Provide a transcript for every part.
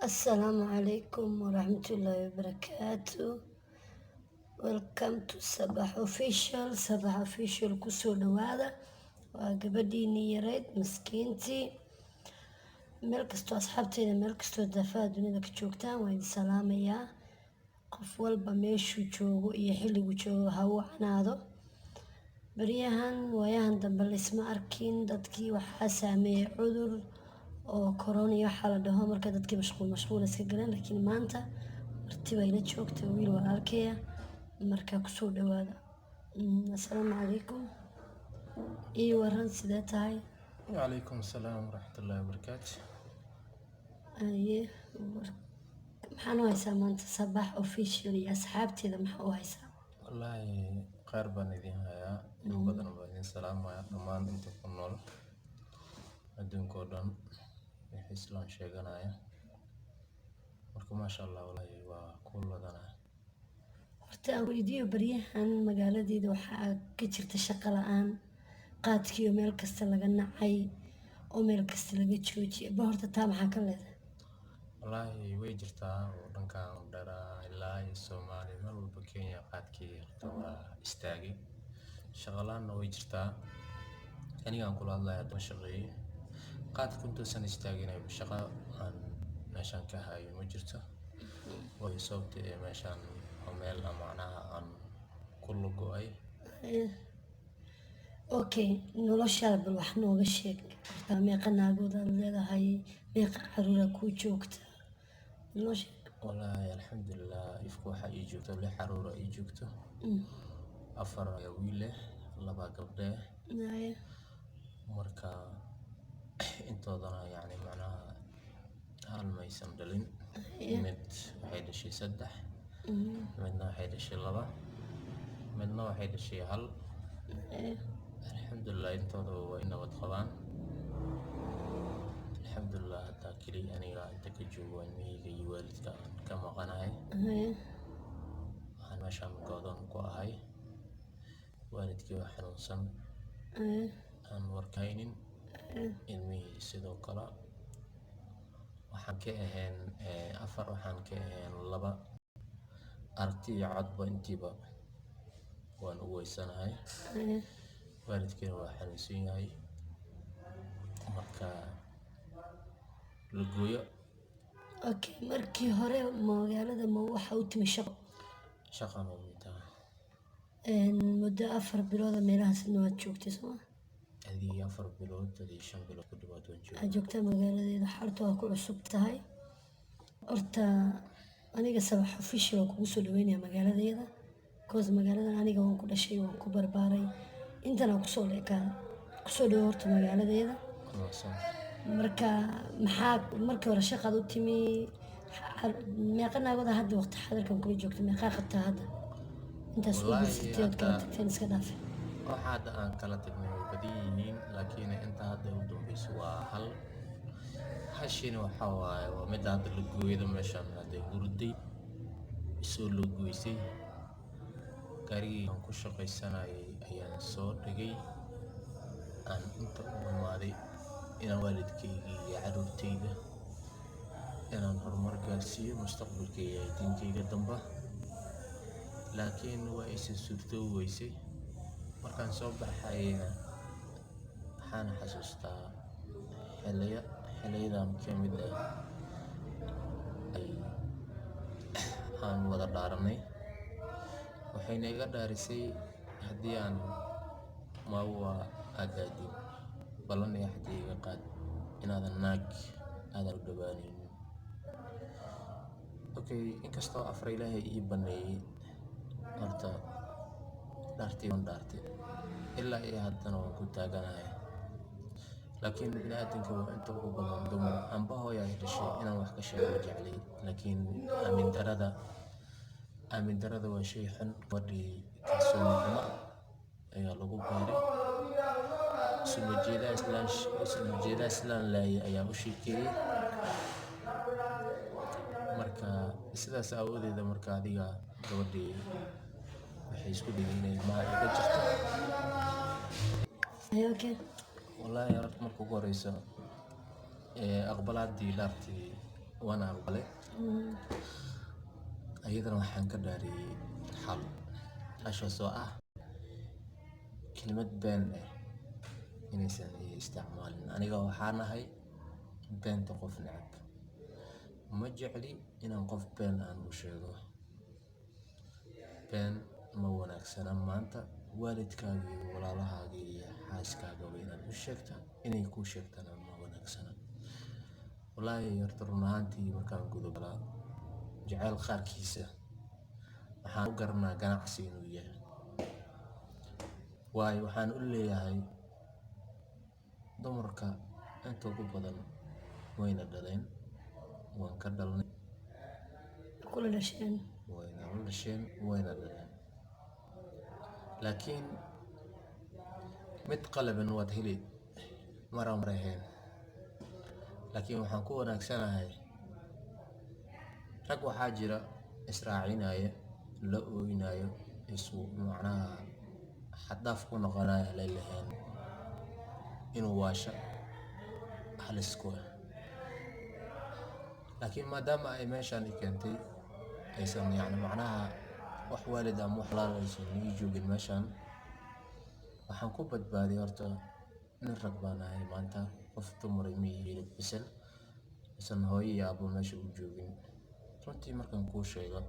Assalamu alaikum warahmatullahi wabarakatuh. Welcome to Sabah Official kusoo dhawaada. Waa gabadhiinii yareyd maskiintii. Meel kastoo asxaabteeda meel kastoo daafaha dunida ka joogtaan waa idin salaamayaa. Qof walba meeshuu joogo iyo xilligu joogo ha uu canaado. Waayahan dambe laysma arkin, dadkii waxaa saameeyay cudur oo corona iyo waxaa la dhaho, marka dadkii mashquul iska galeen. Laakiin maanta marti baa ila joogta, wiil walaalkeya, markaa kusoo dhawaada. Assalaamu calaykum. Ii waran sidee tahay? وعليكم السلام ورحمة الله وبركاته. maxaan u haysaa maanta Sabah Official iyo asxaabteeda maxaa u haysaa? والله خير بان إذن هيا إن بدن بان سلام ويا دمان أنت كنول أدون كودن يحس لان شيئا هيا مركو ما شاء الله والله وكل بدنا. Horta aan weydiiyo, baryahan magaaladeeda waxaa ka jirta shaqo la'aan, qaadkiiyo meel kasta laga nacay oo meel kasta laga joojiyay. Horta taa maxaa ka leedahay? والله ويجرتا ودنكا درا إلا الصومالي مال بكينيا قادكي توا استاجي شغلان ويجرتا أنا أقول الله يدوم شغلي قاد كنت سن استاجينا بشغل عن مشان كهاي ويجرتا ويصوت مشان عمل معناها عن كل جوي. Okay, noloshaada bal wax nooga sheeg. Horta meeqa naagood aad leedahay, meeqa caruur aad ku joogta? Noo sheeg. والله الحمد لله يفكو حقي جوتو لي حرورة اي جوتو أفر يا ويله لبا قبله Naya. مركا انتو ضنا يعني معناها هل ما يسندلين مد وحيد الشي سدح مدنا وحيد الشي لبا مدنا وحيد الشي هل الحمد لله انتو ضو إنا ودخبان الحمد لله حتى كلي أنا قاعد تكجوا إني والدك كما قناعي أنا ماشان قادون كواهاي والدك وحنوسن أن وركاينين إني سيدو كلا waxaan ka ahayn afar, waxaan ka ahayn laba arti iyo codba intiiba waan u weysanahay. waalidkeena waa xanuunsan yahay, marka la gooyo. Okay, markii hore magaalada ma waxa u timi shaqo? shaqan oo intaa Muddo 4 bilood meelahaasna waad joogtay soo ma? adii 4 bilood adii 5 bilood ku dhawaad waan joogay. Waxaad joogtaa magaaladeeda, xaaltu waa ku cusub tahay. Horta aniga Sabah Official waan kugu soo dhaweynayaa magaaladeeda, because magaaladan aniga waan ku dhashay, waan ku barbaaray, intana kusoo leekaaday. Kusoo dhawo horta magaaladeeda. Marka maxaa markii hore shaqaad u timi? meeqa naagood hadda waqti xadirkan kula joogta? Meeqa qabtaa hadda intaas u guursatay ood kala tagteen iska dhaaf? waxa hadda aan kala tagnay way badan yihiin, laakiin inta hadda u dambayso waa hal. hashina waxa waaye waa mid hadda la gooyay meeshan hadda hurday soo loo gooysay. gaarigii aan ku shaqaysanayay ayaan soo dhigay, aan inta u imaaday inaan waalidkayga iyo caruurtayda inaan horumar gaarsiiyo mustaqbalkayga iyo diinkayga damba. laakiin waa aysan suurtoo weysay. markaan soo baxayna waxaan xasuustaa xiliyadan ka mid ah ay aan wada dhaaranay. waxayna iga dhaarisay haddii aan mawa agaadin ballan iyo haddii iga qaad inaadan naag aadan u dhawaanaynin. Okay, inkastoo afar ilaahay ii baneeyay, horta dhaartii waan dhaartay ilaa iyo haddana waan ku taaganahay. laakiin bini'aadanka waa inta ugu badan dumar. amba hooyo ay dhashay inaan wax ka sheego ma jecli, laakiin aamin darada waa shay xun. gabadhii kalsooni xumo ayaa lagu beeray. soo jeeda islaan laayay ayaa u sheekeeyay. marka sidaas awoodeeda marka adiga gabadhii waxay isku dhigeen inay ilmaha iga jirto. Okay. والله يا رب مركو قريسة أقبلت دي لارتي waana aqbalay. Ayadana waxaan ka dhaariyay xal, taashaas oo ah kelimad been ah inaysan ii isticmaalin. Aniga waxaan ahay beenta qof neceb, ma jecli inaan qof been aan u sheego. Been ma wanaagsana. Maanta waalidkaaga iyo walaalahaaga iyo xaaskaagaba inaad u sheegta inay kuu sheegtana ma wanaagsana. Wallaahi horta run ahaantii markaan gudo galaa jacayl qaarkiisa waxaan u garanaa ganacsi inuu yahay. Waayo waxaan u leeyahay dumarka inta ugu badan wayna dhaleen, waan ka dhalnay, kula dhasheen. wayna la dhasheen, wayna dhaleen. Laakiin mid qalaban waad heli maraan ahayn. Laakiin waxaan ku wanaagsanahay rag waxaa jira israacinaya, la ooynayo, macnaha xad-dhaaf ku noqonaya leelahayn inuu waasha halis ku ah. Laakiin maadaama ay meeshaan i keentay aysan macnaha wax waalid ama wax walaal aysan ii joogin meeshaan, waxaan ku badbaadiyay horta nin rag baan ahay maanta. Qof dumar ma ihi bisel aysan hooyo iyo aabbo meesha u joogin. Runtii markaan kuu sheego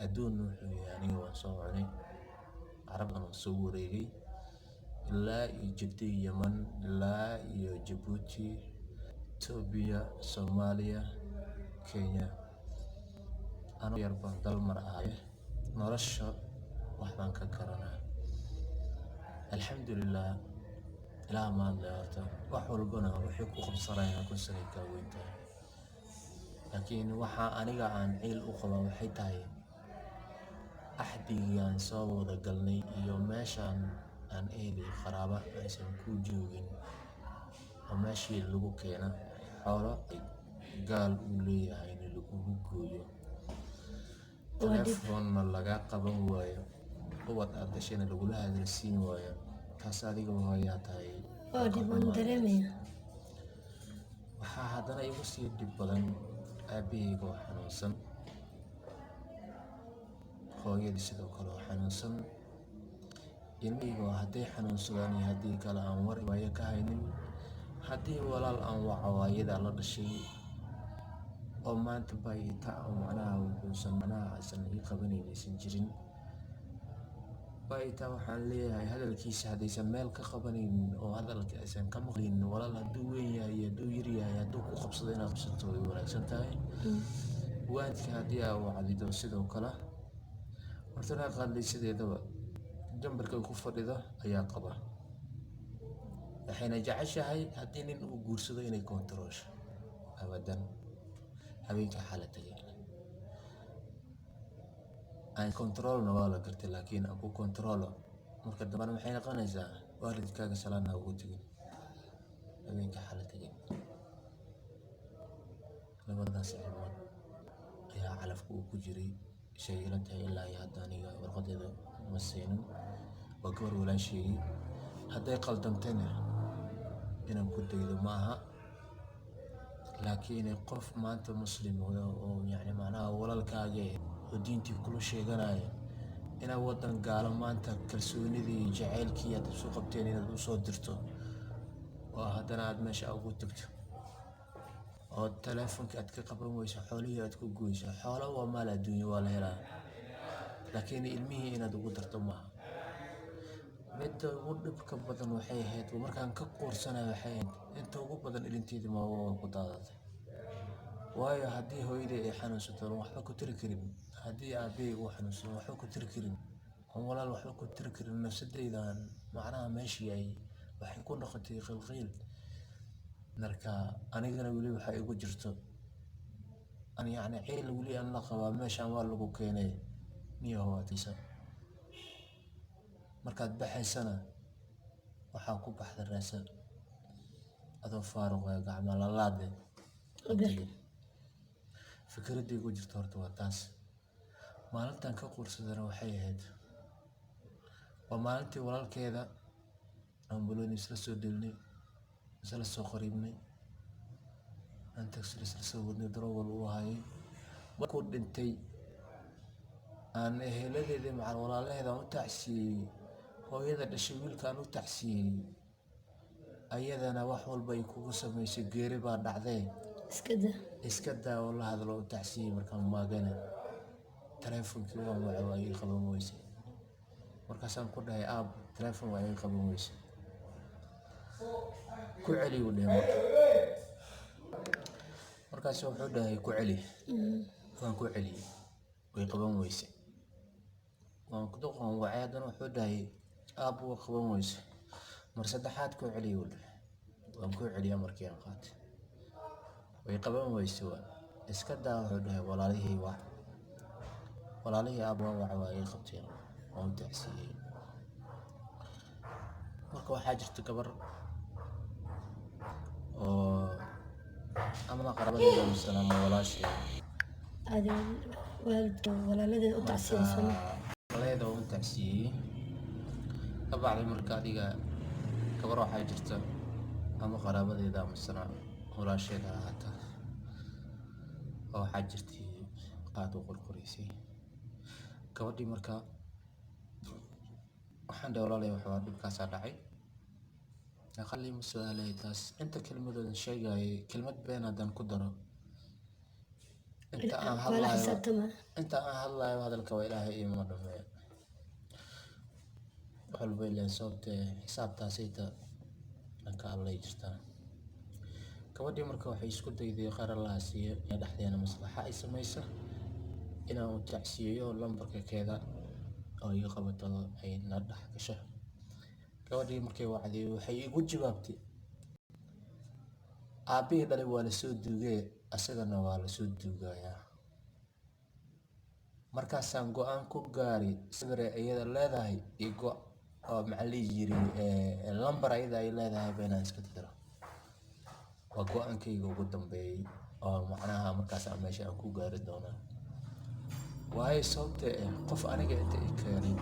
adduun wuxuu yahay aniga waan soo cunay, carab aan soo wareegay ilaa iyo Jidda, Yaman, ilaa iyo Djibouti, Ethiopia, Soomaaliya, Kenya. Anoo yar baan dal mar ahay, nolosha wax baan ka garanaa. Alxamdulillaah, ilaah mahad leh horta. Wax walbana waxay ku qabsanayaan kun sano ka weyn tahay. Laakiin waxa aniga aan ciil u qabo waxay tahay axdigii aan soo wada galnay iyo meeshaan aan ehelay qaraaba aysan ku joogin oo meeshii lagu keena xoolo gaal uu leeyahay in lagugu gooyo, telefoonna laga qaban waayo, ubad aad dhashayna lagula hadalsiin waayo. Taas adiga hooyaa tahay. Waa dhib aan dareemaya. Waxaa haddana igu sii dhib badan aabahayga oo xanuunsan, hooyadii sidoo kale oo xanuunsan, ilmahayga oo hadday xanuunsadaan iyo haddii kale aan war waayo ka haynin. Haddii walaal aan waco ayadaa la dhashay oo maanta baay'ita oo macnaha wuxuusan aysan ii qabanaynin aysan jirin. Baay'ita waxaan leeyahay hadalkiisa haddaysan meel ka qabanaynin oo hadalka aysan ka maqlaynin, walaal hadduu weyn yahay iyo hadduu yar yahay hadduu ku qabsado inaad qabsato way wanaagsan tahay. Waalidka haddii aa wacdido sidoo kale horta naag qaadlaysideedaba jambarka ay ku fadhido ayaa qaba. Waxayna jeceshahay haddii nin uu guursado inay kontaroosho abadan. Habeenka xala tagay aan kontaroolna waa la gartay, laakiin aan ku kontaroolo marka dambana waxay noqonaysaa waalidkaaga salaan ha ugu tegin. Habeenka xala tagay labadaas ilmood ayaa calafka uu ku jiray. Shay ila tahay ilaa iyo hadda aniga warqadeeda ma siinin. Waa gabar walaasheey. Hadday qaldantayna inaan ku daydo maaha. Laakiin qof maanta muslim oo macnaha walaalkaaga oo diintii kula sheeganaya inaad wadan gaalo maanta kalsoonidii iyo jacaylkii aad isu qabteen inaad u soo dirto oo haddana aad meesha ugu tagto oo telefoonka aad ka qaban weyso, xoolihii aad ku goyso. Xoolo waa maal adduunyo, waa la helaa, laakiin ilmihii inaad ugu darto maaha. Midda ugu dhibka badan waxay ahayd markaan ka quursanayo waxay ahayd inta ugu badan ilinteedii ma waa ku daadatay. Waayo haddii hooyaday ay xanuunsato waxba ku tiri karin, haddii aabbahay uu xanuunsado waxba ku tiri karin, oo walaal waxba ku tiri karin, nafsadaydan macnaha meeshii ay waxay ku noqotay qilqiil. Marka anigana weli waxa igu jirto ciil weli aan la qabaa. Meeshaan waa lagu keenay niyo hawatiisa. Markaad baxaysana waxaa ku baxda raasa adoo faaruq ah gacmo la laade. Fikradii igu jirto horta waa taas. Maalintan ka quursadana waxay ahayd waa maalintii walaalkeeda aan bulooni isla soo dilnay, isla soo qariibnay. aan taxi isla soo wadnay darawal uu hayay markuu dhintay aan eheladeedii macal walaalaheeda u tacsiyey hooyada dhashay wiilkaan u tacsiyey ayadana wax walba ay kugu samaysay geeri baa dhacdee iska daa. iska daa oo la hadlo u tacsiyey markaan maagana taleefonkii waa waca waa ii qaban weysay markaasaan ku dhahay aab taleefon waa ii qaban weysay ku celi uu dhahay markaas wuxuu dhahay ku celi waan ku celiyey way qaban weysay waan ku doqon wacay haddana wuxuu dhahay aab waa qaban weysay mar saddexaad ku celi uu dhahay waan ku celiya markii aan qaatay way qaban weysay waa iska daa wuxuu dhahay walaalihii aab waa waca waa ii qabteen waan u tacsiyey marka waxaa jirta gabar oo ama qarabadeeda masalaama walaasheeda Adi waalidka walaaladeed u tacsiyeysan. walaaleeda u tacsiyey kabacdi marka adiga gabar waxaa jirta ama qarabadeeda masana walaasheeda ahaata oo waxaa jirtay qaad u qorqoraysay gabadhii marka waxaan dhahay walaalay waxaa dhibkaasaa dhacay aqalli ma su'aalay taas inta kelmadoodan sheegayay kelmad been haddaan ku daro inta aan Wala hadlayo xisaabtama. hadalka waa ilaahay iima dhameeyo wax walba ileen sababtee xisaabtaasayta dhanka allay jirtaa gabadhii marka waxay isku dayday qaar allaha siiyo inay dhexdeena maslaxa ay samayso inaan u tacsiyeeyo lambarka keeda oo iga qabato ay na dhex gasho gabadhii markay wacday waxay igu jawaabtay aabbihii dhalay waa lasoo duugee asagana waa lasoo duugayaa markaasaan go-aan ku gaari sawire iyada leedahay iyo oo maxaa la yiri lambar ayada ay leedahay beenaan iska tiro waa go-aankayga ugu dambeeyay oo macnaha markaas aan meesha aan ku gaari doonaa waayo sababtee qof aniga inta i keenay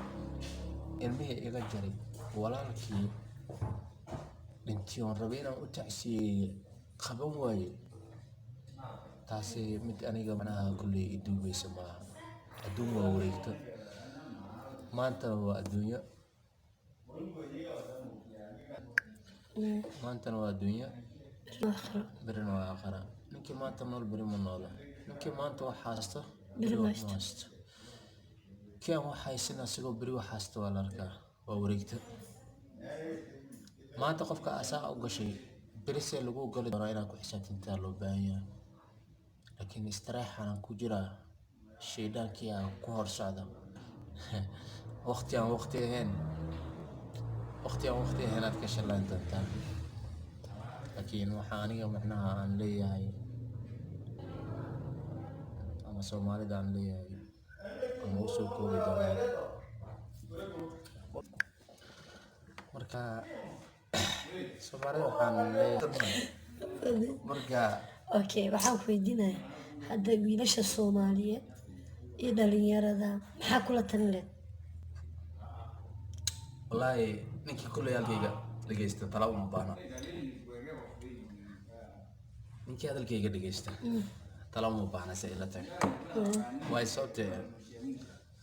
ilmihii iga jaray walaalkii dhintii oon rabay inaan u tacsiyeeye qaban waaye taasi mid aniga macnaha kulley i duubaysa maaha adduun waa wareegto maantana waa adduunyo maantana waa adduunyo Aakhiro. berina waa aakhira ninkii maanta nool beri ma noola ninkii maanta wax haysto Beri ma ma haysto. haysto kii aan wax haysan asagoo beri wax haysto waa la arkaa waa wareegto maanta qofka asaa u gashay beri see lagu gali doonaa inaad ku xisaabtantaa loo baahan yahay laakiin istiraexan ku jiraa shaydaankii aan ku hor socda waqti aan waqti ahayn aad ka shallayn doontaa laakiin waxaa aniga macnaha aan leeyahay ama soomaalida aan leeyahay ama usoo koobi doonaa marka soomaalida waxaan leeyahay marka Okay, waxaan ku weydiinayaa hadda wiilasha Soomaaliyeed iyo dhalinyarada maxaa kula talin lahayd? wallaahi ninkii kulley halkayga dhegeysta tala uma baahna ninkii hadalkayga dhegeysta tala uma baahna se ila tahay waayo sababtee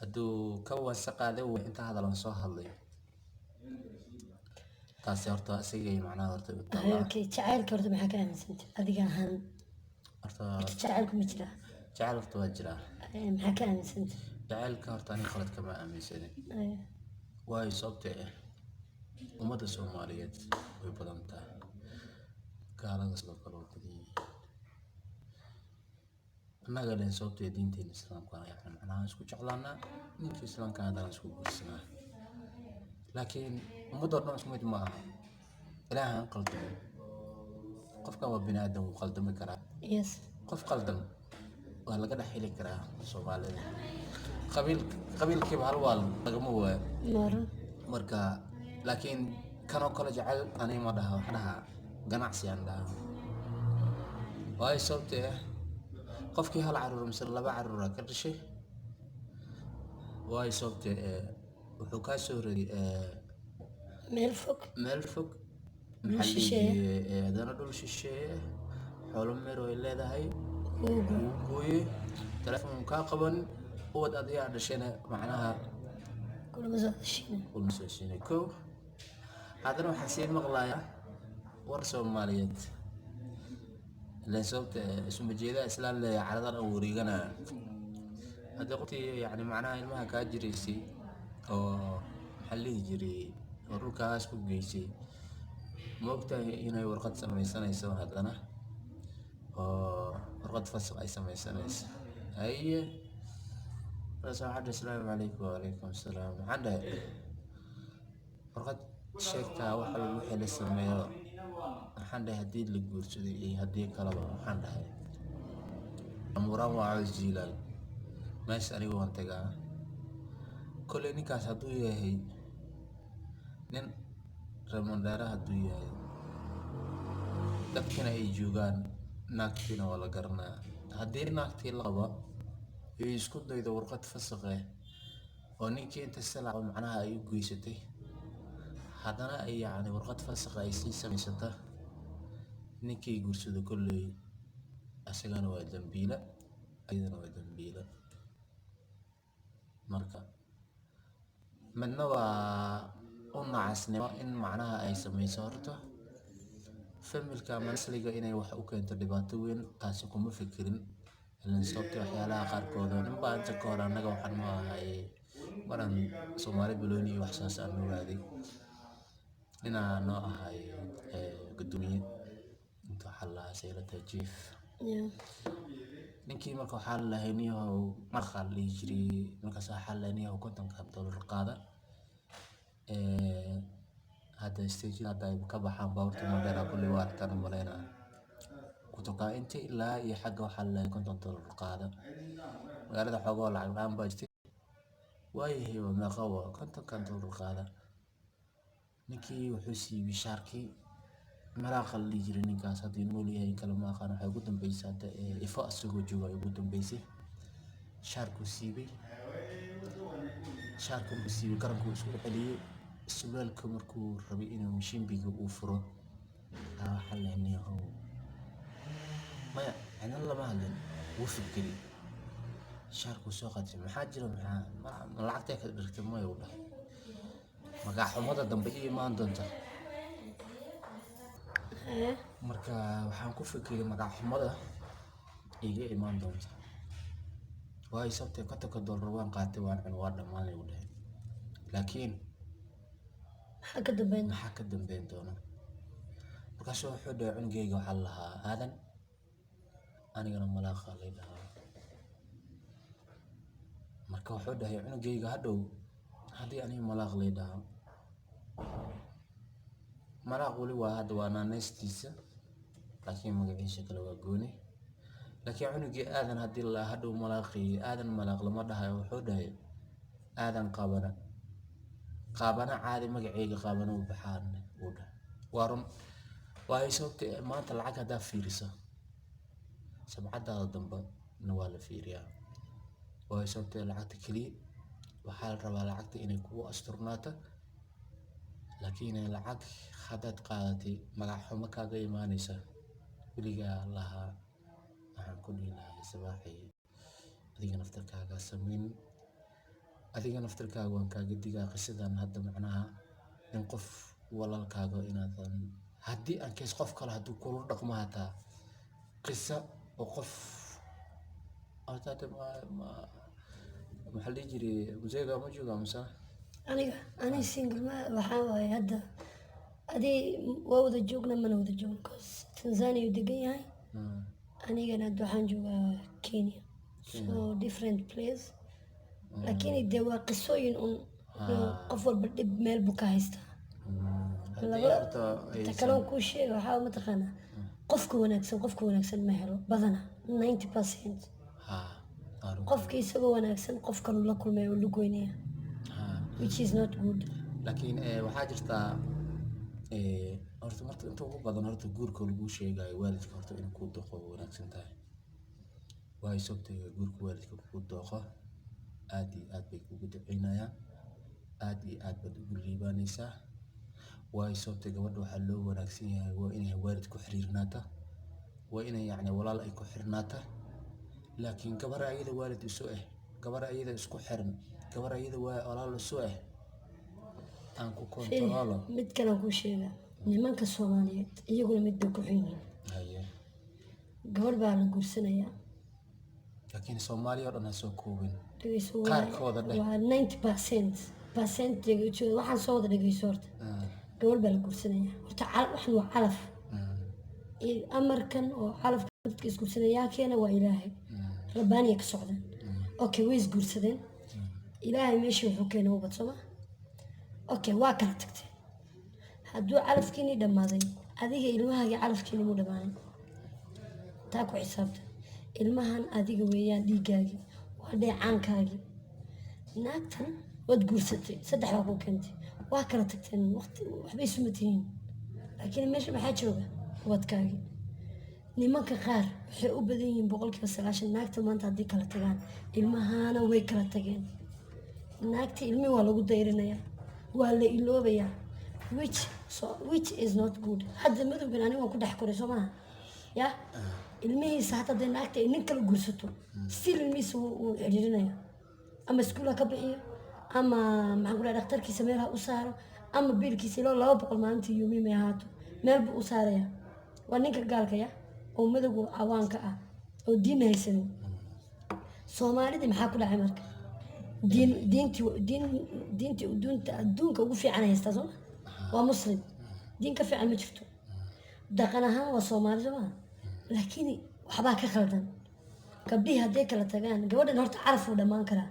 hadduu ka wasaqaaday way inta hadalan soo hadlayo taasi horta asigay macnaha horta u taallaa Okay, jacaylka horta maxaa ka aaminsantahay adiga ahaan? horta Jacaylku ma jiraa? jacayl horta waa jiraa Maxaa ka aaminsantahay? jacaylka horta aniga qalad kama aaminsanin waayo sababtee ummadda Soomaaliyeed way badan tahay gaalada sidoo kale waa badan yihiin annaga leen sababtee diinteena islaamka ayaan macnaha isku jeclaanaa ninka islaamka haddana isku guursanaa laakiin ummadda oo dhan isku mid ma aha ilaaha aan qaldamin qofkan waa bini aadam wuu qaldami karaa Yes. qof qaldan waa laga dhex heli karaa Soomaalida qabiilkiiba hal waa lagama waayo Maro. marka laakiin kanoo kale jecel aniga ma dhaha wax dhaha ganacsi aan dhaha waayo sababtee qofkii hal caruur mise laba caruura ka dhashay waayo sababtee wuxuu kaa soo raray Meel fog. meel fog Dhul shisheeye. haddana dhul shisheeye xoolo meer oo ay leedahay Ugu. wuu gooyey telefoon kaa qaban ubad adigaa dhashayna macnaha Kulama soo heshiina. kulma soo siinay kow haddana waxaan sii maqlayaa war Soomaaliyeed ileen sababta isuma jeedaa islaan leeyahay caradan oo wareeganaya haddii qoftii yacni macnaha ilmaha kaa jiraysay oo maxaa la dhihi jiray oo dhulkaas ku geysay ma ogtahay inay warqad samaysanayso haddana oo warqad fasal ay samaysanayso haye markaas waxaan dhahay asalaamu calaykum wacalaykum asalaam waxaan dhahay warqad sheegtaa wax walba wixii la sameeyo waxaan dhahay haddii la guursaday iyo haddii kaleba waxaan dhahay amuraan waa caws jiilaal meesha aniga waan tagaa kolley ninkaas hadduu yahay nin reer Mandheera hadduu yahay dadkina ay joogaan naagtiina waa la garanaya haddii naagtii la qabo ay isku daydo warqad fasakh oo ninkii inta silaco macnaha ay u geysatay haddana ay yacni warqad fasakh ay sii samaysata ninkii guursado kolley asagana waa dambiile ayadana waa dambiile marka midna waa u nacasnimo in macnaha ay samayso horta familka ama nasliga inay wax u keento dhibaato weyn taasi kuma fikirin ileen sababta waxyaalaha qaarkood oo nin baa inta ka hor annaga waxaan ma ahay maran Soomaali balooni iyo wax saas aan ogaaday inaan noo ahay gudoomiye inta waxaa la saylata jiif Yeah. ninkii marka waxaa la lahay niyahow markaa la dhihi jiray markaas waxaa la lahay niyahow $50 qaada hadda stage hadda ay ka baxaan baabuurta Mandheera kulli waa arkaan u malaynaa kutoka inta ilaa iyo xagga waxaa la lahay $50 qaada magaalada xoogoo lacag la'aan baa jirtay waayahay waa meeqa waa $50 qaada ninkii wuxuu siibay shaarkii maraaqa la dhihi jiray ninkaas haddii nool yahay in kale ma aqaan waxay ugu dambeysay hadda ifo asagoo jooga ay ugu dambeysay shaarkuu siibay garankuu isku celiyey sulaalka markuu rabay inuu shimbiga uu furo waxaa la niyahow maya cidna lama hadlin wuu fikiri shaarkuu soo qaatay maxaa jira ma lacagtay ka dhigtay maya u dhahay magac xumada dambe ii imaan doonta marka waxaan ku fikiray magac xumada iga imaan doonta waayo sababtay $50 waan qaatay waan cun waa dhammaanay u dhahay laakiin maxaa ka dambeyn doona markaasuu wuxuu dhahay cunugayga waxaa la lahaa aadan anigana malaaqa lay dhahaa marka wuxuu dhahay cunugayga hadhow haddii aniga malaaq lay dhahaa malaaq weli waa hadda waa naanaystiisa laakiin magaciisa kale waa gooni laakiin cunugii aadan haddii la hadhow malaaqii aadan malaaq lama dhahayo wuxuu dhahay aadan qaabana caadi magacayga qaabana u baxaan uu dhahay waa run waayo sababta maanta lacag haddaa fiiriso sabcadaada dambe na waa la fiiriyaa waayo sababta lacagta keliya waxaa la rabaa lacagta inay kugu asturnaato laakiin lacag haddaad qaadatay magac xumo kaaga imaanaysa weligaa lahaa waxaan ku dhihi lahaa sabaaxay adiga naftarkaaga samayn adiga naftarkaaga waan kaaga digaa qisadan hadda macnaha in qof walaalkaaga inaadan haddii aan kees qof kale hadduu kula dhaqmo hataa qisa oo qof maxaa la dhihi jiray museega ma jooga mise aniga single ma waxaa waaye hadda adii waa wada joogna mana wada joogno cause Tanzania uu degan yahay anigana hadda waxaan joogaa Kenya so different place laakiin dee waa qisooyin un qof walba dhib meel buu ka haystaa ta kaloo kuu sheega waxaa mataqaanaa qofka wanaagsan ma helo badana 90% qofka isagoo wanaagsan qofkan la kulmay oo lugoynaya which is not good laakiin waxaa jirtaa horta marka inta ugu badan horta guurka lagu sheegayo waalidka horta inuu ku doqo wanaagsan tahay waayo sababtay guurka waalidka ku doqo aad iyo aad bay kugu duceynayaan aad iyo aad baad ugu liibaanaysaa waayo sababtay gabadha waxaa loo wanaagsan yahay waa inay waalid ku xiriirnaata waa inay yacni walaal ay ku xirnaata. laakiin gabar ayada waalid isu gabar ayada isku xiran, gabar ayada waa walaal isu aan ku Firi, kontaroolo. mid kale aan kuu sheegaa. Nimanka Soomaaliyeed iyaguna mid bay ku xun yihiin. Haye. Gabadh baa la guursanayaa. laakiin Soomaaliya oo dhan ha soo koobin. Dhegeyso Qaarkooda dheh. waa 90% waxaan soo wada dhegeyso horta. Gabadh baa la guursanayaa. Horta waxan waa calaf. Amarkan oo calafka dadka isguursanayaa keena waa Ilaahay. Rabbaaniya ka socdaan. Okay, way isguursadeen. Ilaahay meeshii wuxuu keenay ubad soo ma? Okay, waa kala tagtay. hadduu calafkiinii dhammaaday adiga ilmahaaga calafkiini mu dhammaanay taa ku xisaabta. ilmahan adiga weeyaan dhiiggaagii waa dheecaankaagii. naagtan waad guursatay 3 baa kuu keentay waa kala tagteen waqti waxba isuma tihiin, laakiin meesha maxaa jooga ubadkaagii. nimanka qaar waxay u badan yihiin 90% naagta maanta haddii kala tagaan ilmahana way kala tageen. naagta ilmi waa lagu dayrinayaa, waa la iloobayaa, which is not good. hadda madowgan aniga waan ku dhex koray soo maaha ya ilmihiisa hata hadday naagta ay nin kala guursato still ilmihiisa wuu xidhiirinaya, ama iskuul ha ka bixiyo, ama maxaan ku dhahay dhakhtarkiisa meel ha u saaro, ama biilkiisa ilaa 200 maalintii yoomi may ahaato meel buu u saaraya. waa ninka gaalka ya oo madowga cawaanka ah oo diin haysanin. soomaalida maxaa ku dhacay marka? diintii adduunka ugu fiican haystaa soo ma? waa muslim, diin ka fiican ma jirto. dhaqan ahaan waa Soomaali soo ma? laakiin waxbaa ka khaldan. gabdhihii hadday kala tagaan gabadhan horta calaf uu dhammaan karaa.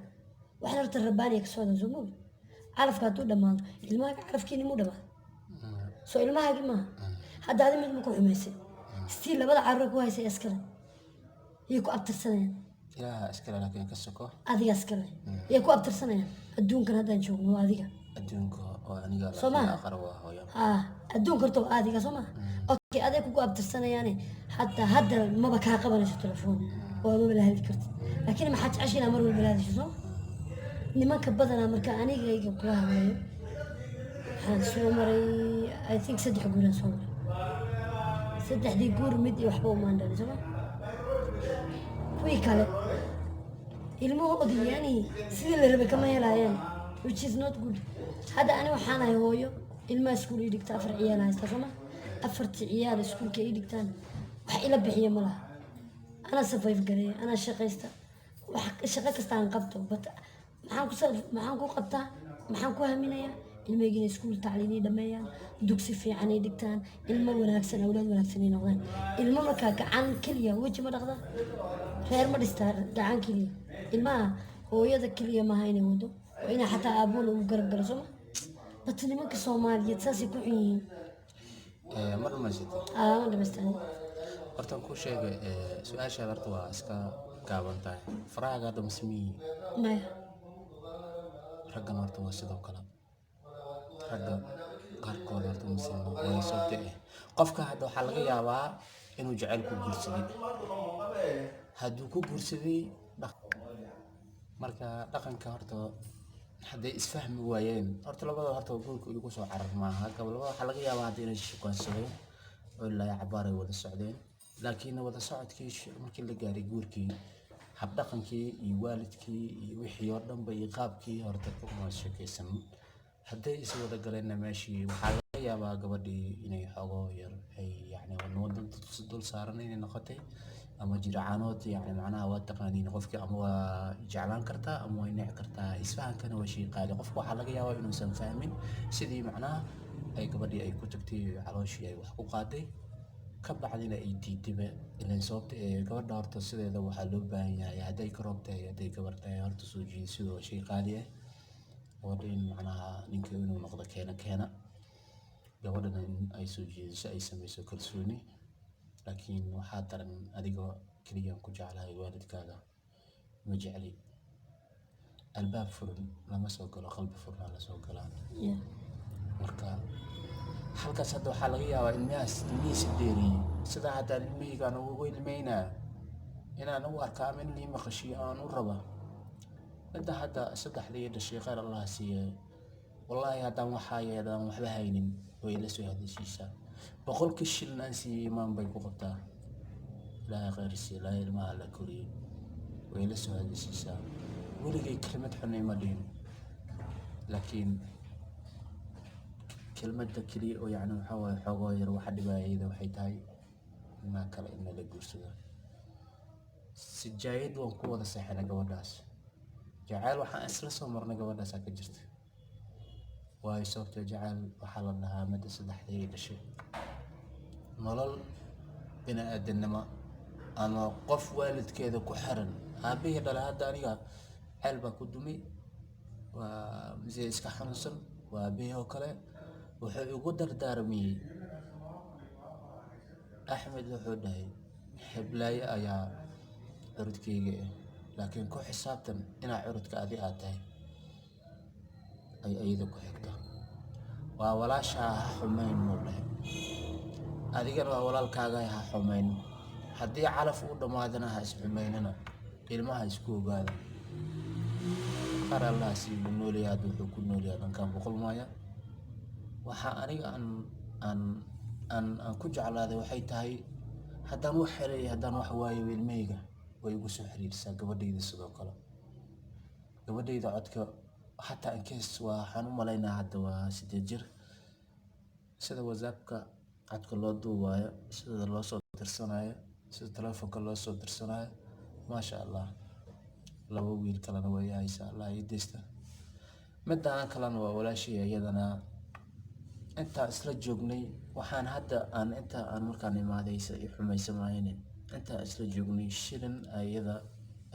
waxaan horta rabbaaniya ka socdan soo moogi. calafka hadduu dhammaado ilmahaaga calafkiini muu dhammaado soo ilmahaagii maaha. hadda adi mid ma ku xumaysay stii labada carruur ku haysay iskale yay ku abtirsanayaan. ilaaha iskale laakiin ka soko adiga iskale yay ku abtirsanayaan. adduunkan haddaan joogno waa adiga adduunka oo aniga soo maaha. aqar waa hooyo. adduunka horta waa adiga soo maaha. okay, aday kugu abtirsanayaane hataa hadda maba kaa qabanayso telefoon oo maba la hadli kartid, laakiin maxaad jecesha inaa mar walba la hadasho soo. nimanka badanaa marka anigayga kula hadlayo waxaan soo maray I think 3 guuraan soo maray. 3dii guur mid iyo waxba umaan dhalin soo ma. kuwii kale ilmahoodii yani sidii la rabay kama helayaan, which is not good. hadda ani waxaan ahay hooyo ilmaha iskuul ii dhigta 4 ciyaal haysta soo ma. 4 ciyaal iskuulka ii dhigtaan wax ila bixiya ma laha. anaa survive gareeya, anaa shaqaysta, shaqo kasta aan qabto, but maxaan ku qabtaa, maxaan ku haminayaa ilmahaygiina iskuul tacliinii dhameeyaan, dugsi fiican ay dhigtaan, ilmo wanaagsan awlaad wanaagsan ay noqdaan. ilmo markaa gacan keliya weji ma dhaqda, reer ma dhistaa gacan keliya. ilmaha hooyada keliya maaha inay wado, waa inaa xataa aabuuna ugu garab galo soo ma. bat nimanka Soomaaliyeed saasay ku xun yihiin. ma dhamaysatay ma dhamaystaan. horta ku sheegay su-aashaada horta waa iska gaaban tahay. farahaaga hadda masmiyi maya raggan horta waa sidoo kale. ragga qaarkooda horta masmiyi way sabte qofka hadda waxaa laga yaabaa inuu jecel ku guursaday. hadduu ku guursaday marka dhaqanka horta hadday isfahmi waayeen horta labada horta guurka igu soo carar maaha. labada waxaa laga yaabaa hadda inay shukaansadeen oo ilaa cabaar ay wada socdeen, laakiin wada socodkii markii la gaaray guurkii habdhaqankii iyo waalidkii iyo wixii oo dhanba iyo qaabkii horta kuma sheekaysan. hadday is wada galeenna meeshii waxaa laga yaabaa gabadhii inay xogo yar ay yacni wadan dul saaran inay noqotay, ama jiracaanood yacni macnaha waa taqaaniin qofkii ama waa jeclaan kartaa ama waa nici kartaa. isfahankana waa shay qaali. qofka waxaa laga yaabaa inuusan fahmin sidii macnaha ay gabadhii ay ku tagtay calooshii ay wax ku qaaday ka bacdina ay diidaba. ilaan sababta gabadha horta sideeda waxaa loo baahan yahay hadday garoob tahay hadday gabar tahay horta soo jiidasadu waa shay qaali ah. gabadha in macnaha ninka inuu noqdo keena gabadhana in ay soo jiidasho ay samayso kalsooni. laakiin waxaa daran adiga keliyaan ku jeclahay waalidkaaga ma jecli. albaab furan lama soo galo, qalbi furan la soo galaa. marka halkaas hadda waxaa laga yaabaa ilmihiisa dheeriyey sida haddaan ilmihaygaan ugu ilmaynaa inaan u arkaa ama in lii maqashiyo aan u raba. midda hadda 3dii dhashay khayr allah siiye wallaahi haddaan waxaa yeedaan waxba haynin way la soo hadashiisaa. 100 shilin aan siiyey imaan bay ku qabtaa. ilaahay khayr siiyo, ilaahay ilmaha la koriyo, way la soo hadisiisaa. weligay kelmad xun ima dhihin, laakiin kelmadda keliya oo yacni waxaa waaye xoogoo yar waxa dhibaayayda waxay tahay ilmaha kale in la guursado. sijaayad waan ku wada seexanay gabadhaas, jacayl waxaan isla soo marnay gabadhaasaa ka jirta. waayo sababtoo jacayl waxaa la dhahaa midda saddexdii ay dhashay nolol bini-aadamnimo ama qof waalidkeeda ku xiran. aabihii dhalay hadda aniga ceel baa ku dumay, waa mise iska xanuunsan, waa aabihii oo kale. wuxuu igu dardaarmiyey axmed, wuxuu dhahay heblaayo ayaa curudkayga ah, laakiin ku xisaabtan inaa curudka adi aad tahay ay ayada ku xigta. waa walaashaa ha xumayn muu dhahay, adigana waa walaalkaaga ha xumayn. haddii calaf uu dhammaadana ha isxumaynana, ilmaha isku ogaada. qaar allaha siibu noolyahay, hadda wuxuu ku noolyahay dhankaan boqol maaya. waxaa aniga aan ku jeclaaday waxay tahay haddaan wax helay haddaan wax waayo ilmahayga way igu soo xiriirsaa. gabadhayda sidoo kale, gabadhayda codka xataa inkees waxaan u malaynaa hadda waa 8 jir. sida whatsappka codka loo duubaayo, sida loo soo tirsanayo, sida telefoonka loo soo tirsanayo, maasha allah. 2 wiil kalena way haysaa, allah ii deysta. midaan kalena waa walaashii, iyadana intaan isla joognay waxaan hadda inta aan markaan imaadaysa i xumaysamayeen. intaan isla joognay shilin ayada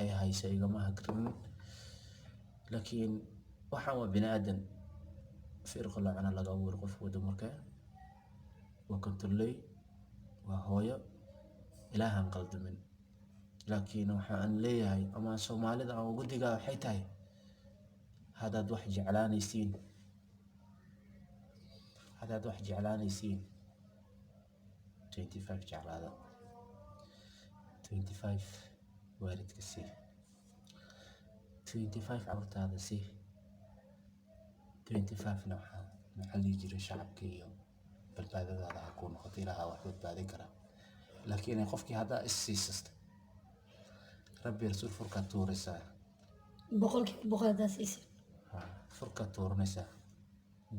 ay haysa igama hagrinin, laakiin waxaan waa bini-aadan firqo lacana laga abuuro qof wada markaa waa kontoley, waa hooyo, ilaahan qaldamin. laakiin waxaan leeyahay ama soomaalida aan ugu digaa waxay tahay haddaad wax jeclaanaysiin 25 jeclaada, 25 waalidka sii, 25 carruurtaada sii, 25na maxaa dhihi jiray shacabka iyo badbaadadaada ha kuu noqoto. ilaaha wax badbaadin karaa, laakiin qofkii haddaa is siisasta rabbi rasuul furkaa tuuraysaa. boqolkiiba boqol haddaa siisid furkaa tuuranaysaa.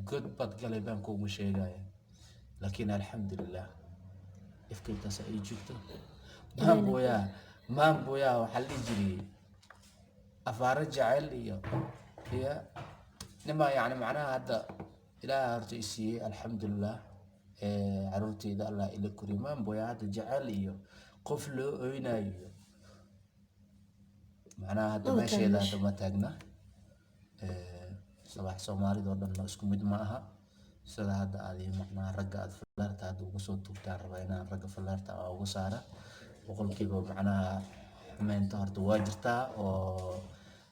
god baad galay baan kuugu sheegaya, laakiin alxamdulilah ifka intaas ay joogto. maamboyaa waxaa la dhihi jiray afaaro jacayl iyo nima yacni macnaha hadda ilaaha horta i siiyey alxamdulilah. carruurteyda allah ila koriyo. maamboyaa hadda jacayl iyo qof loo oynayo macnaha hadda meesheeda hadda ma taagna. sabax soomaalidoo dhan isku mid ma aha. sida hadda aad macnaha ragga aad falaarta hadda uga soo tuugtaan, rabaa inaan ragga falaarta uga saara. boqolkiiba macnaha xumeynta horta waa jirtaa, oo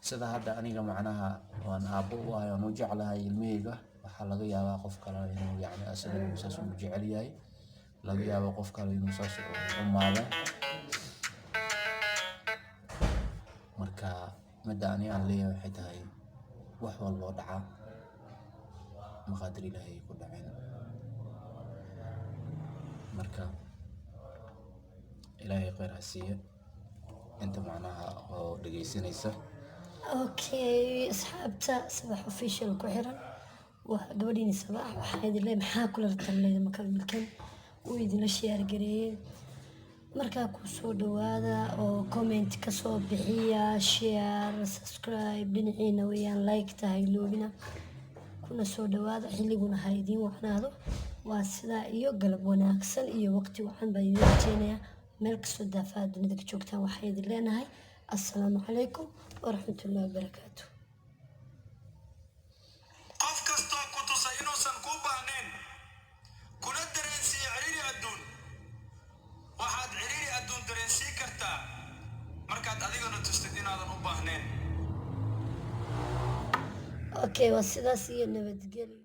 sida hadda aniga macnaha waan aabbo u ahay, waan u jeclahay ilmahayga. waxaa laga yaabaa qof kale inuu yacni asaga saas u jecel yahay, laga yaabo qof kale inuu saas u maado. marka midda ani aan leeyahay waxay tahay wax walba oo dhaca maqaadir ilaahay ku dhaceen. marka ilaahay khayr ha siiyo inta macnaha oo dhageysanaysa. okay asxaabta sabax official ku xiran waa gabadhiini sabax. waxaa idin leeyahay maxaa kula tartamleyda makamilkan uu idinla sheer gareeyay. markaa ku soo dhawaada oo comment ka soo bixiya, share, subscribe dhinaciina weeyaan, like tahay loobina kuna soo dhawaada. xilliguna ha idiin wacnaado. waa sidaa iyo galab wanaagsan iyo waqti wacan baa idin rajeynayaa. meel kastoo daafaha dunida ka joogtaan waxaa idin leenahay assalaamu calaykum waraxmatullahi wabarakaatu. qof kastoo ku tusa inuusan kuu baahnayn kuna dareensiiya ciriiri adduun, waxaad ciriiri adduun dareensiin kartaa markaad adigana tustid inaadan u baahnayn. okay waa sidaas iyo nabadgelyo.